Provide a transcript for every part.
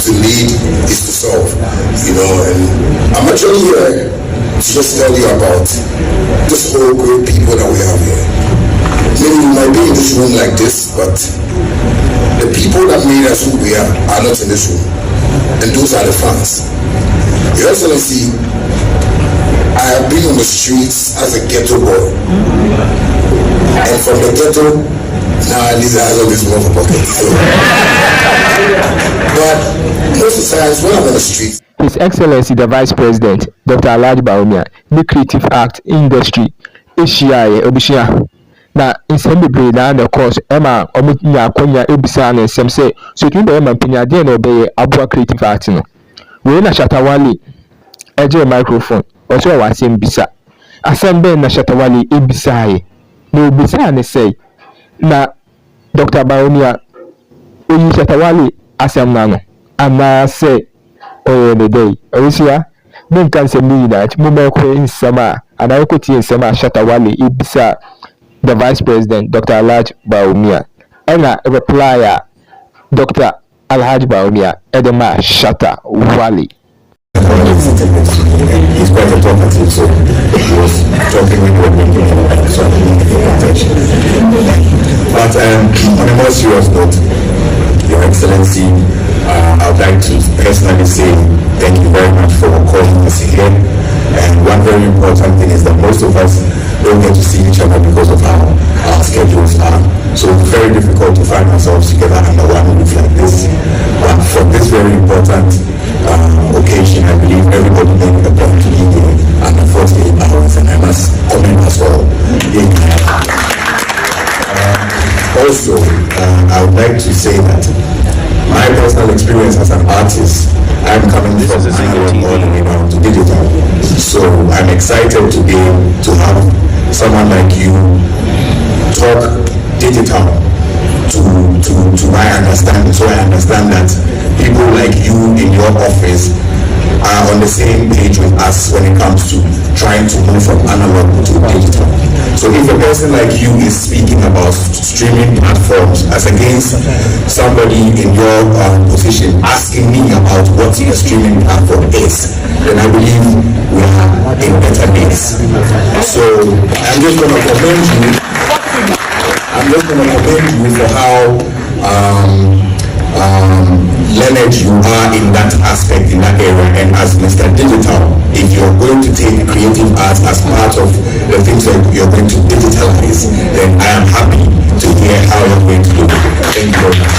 to lead is to solve, and I'm actually here to just tell you about this whole great people that we have here. Maybe we might be in this room like this, but the people that made us who we are not in this room, and those are the fans. Your Excellency, I have been on the streets as a ghetto boy, and from the ghetto, now at least I have all this more for pocket. But most of the times when I'm on the streets, His Excellency the Vice President, Dr. Alhaji Bawumia, the creative art industry, Asia, Obishia. Na nsɛm bebree na the course ɛma ɔmo nya akɔnya ebisa na nsɛm sɛ so tumi bɛyɛ ma mpanyadeɛ na ɔbɛyɛ aboa creative art no wei na Shatta Wale ɛgye microphone ɔsɛ ɔwɔ asɛm bisa asɛm bɛn na Shatta Wale ebisaeɛ na obisa ne sɛ na Dr. Bawumia oyi Shatta Wale asɛm na no anaasɛ ɔyɛ ne dɛ ɔyɛsia ne nka nsɛm no nyinaa mo mɛkɔ nsɛm a anaa ɛkɔtie nsɛm a Shatta Wale ebisa the Vice President, Dr. Alhaji Bawumia, and a reply, Dr. Alhaji Bawumia, Edema Shatta Wale. He's quite a talkative, so he was talking when we were making attention. But on a more serious note, Your Excellency, I would like to personally say thank you very much for calling us here. And one very important thing is that most of us don't get to see each other because of how our schedules are. So it's very difficult to find ourselves together under one roof like this. But for this very important occasion, I believe everybody made a point to be here under 48 hours, and I must commend us all. Also, I would like to say that my personal experience as an artist, I'm coming from analog all the way down to digital. So I'm excited to be able to have someone like you talk digital to my understanding. So I understand that people like you in your office are on the same page with us when it comes to trying to move from analog to digital. So if a person like you is speaking about streaming platforms as against somebody in your position asking me about what a streaming platform is, then I believe we are in better days. So I'm just going to commend you for how learned you are in that aspect, in that area. And as Mr. Digital, if you're going to take creative arts as part of the things that you're going to digitalize, then I am happy to hear how you're going to do it. Thank you very much.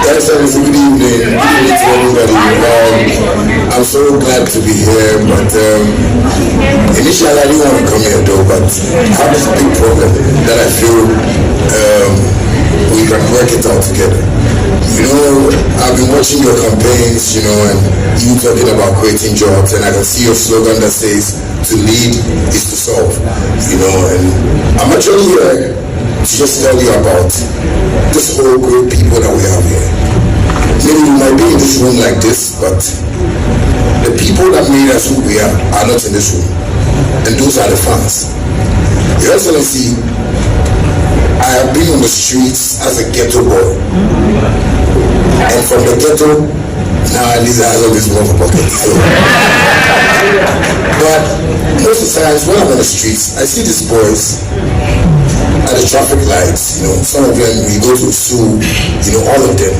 Yes, good evening. Good evening to everybody. I'm so glad to be here, but initially I didn't want to come here though, but I have this big problem that I feel we can work it out together. I've been watching your campaigns, and you talking about creating jobs, and I can see your slogan that says to lead is to solve, and I'm actually here to just tell you about this whole great people that we have here. Maybe we might be in this room like this, but the people that made us who we are not in this room, and those are the fans. Your Excellency, I have been on the streets as a ghetto boy, and from the ghetto, now at least I have all this more for pocket. But most of the times when I'm on the streets, I see these boys at the traffic lights, some of them, we go to school, all of them.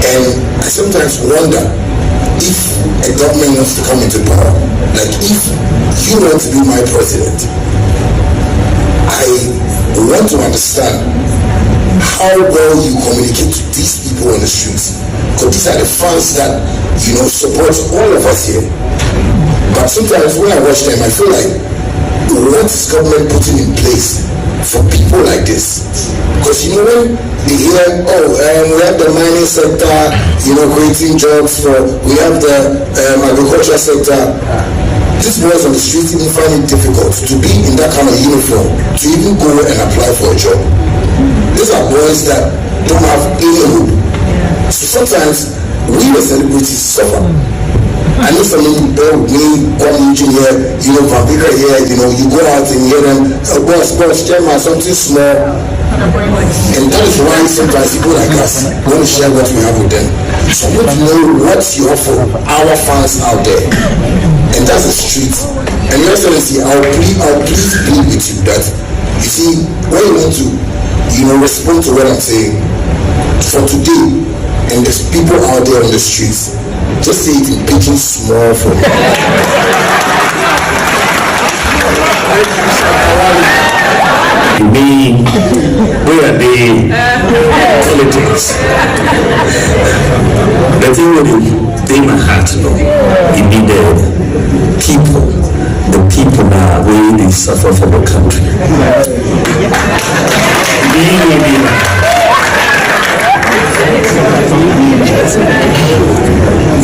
And I sometimes wonder if a government wants to come into power, like if you want to be my president, I want to understand how well you communicate to these people on the streets. Because these are the fans that, support all of us here. But sometimes when I watch them, I feel like, what is government putting in place for people like this? Because when they hear, we have the mining sector, creating jobs we have the agriculture sector. These boys on the streets even find it difficult to be in that kind of uniform, to even go and apply for a job. These are boys that don't have any hope. So sometimes we the celebrities suffer. I know some people me come here, Vampika here, you go out and hear them, boss, chairman, something small. And that is why sometimes people like us want to share what we have with them. So we want to know what you offer our fans out there. And that's the street. And Your Excellency, I'll please plead with you that, you see, when you want to, respond to what I'm saying, for today, and there's people out there on the streets, just say it in pidgin small for me. We are the politics. The thing with in my heart, it be the people that way they suffer for the country.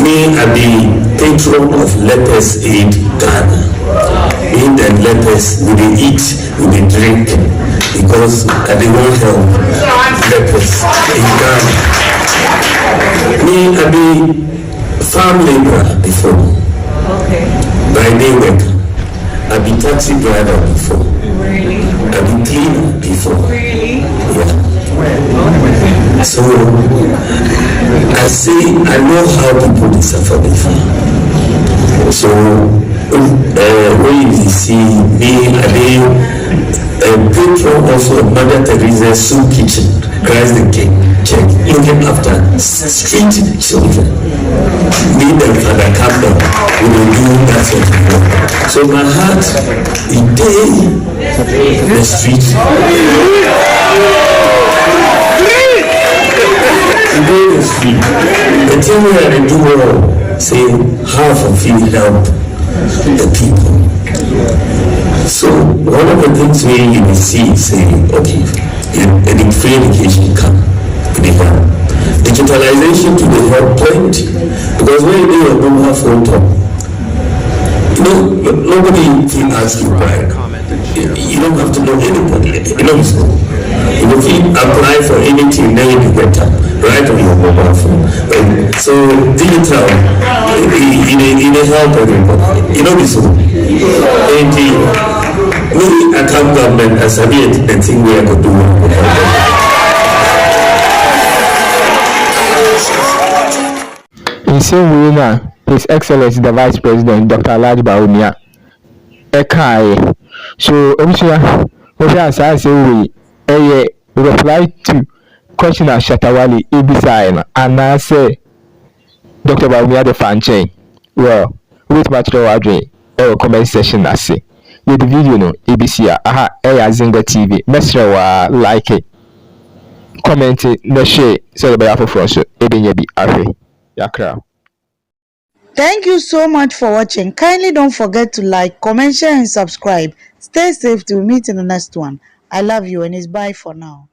Me, I be patron of Lepers Aid Ghana. Aid and lepers, we dey eat, we dey drink, because they won't help lepers in Ghana. Me, I be farm laborer before. Okay. By day work. I be taxi driver before. Really? I be cleaner before. Really? Yeah. So I say I know how people dey suffer before. So when you see me, I be a patron also of Mother Teresa Soup Kitchen, Christ the King, check, looking after street children. Me and Father Campbell, we will do that sort of work. So my heart, the street. The street. The thing we are to do well, say half of you help the people. So one of the things we will see is saying, okay, in free education come, they have digitalization to the help point, because when you do a mobile phone talk, nobody will ask you why. You don't have to know anybody. If you apply for anything, then you get up right on your mobile phone. So digital, it help everybody. So. Me, I come government as a the thing we are going to do. In same way now, His Excellency the Vice President Dr. Bawumia Ekai. So obviously, what I say we reply to question of Shatta Wale Ibisa and I say Dr. Bawumia the fan chain. Well, with material address, comment section I say. You the video no ABC Zinga TV. Mesra like it, comment it, no share, so the better for us. Ebenyebi Afe Yakra. Thank you so much for watching. Kindly don't forget to like, comment, share, and subscribe. Stay safe till we meet in the next one. I love you and it's bye for now.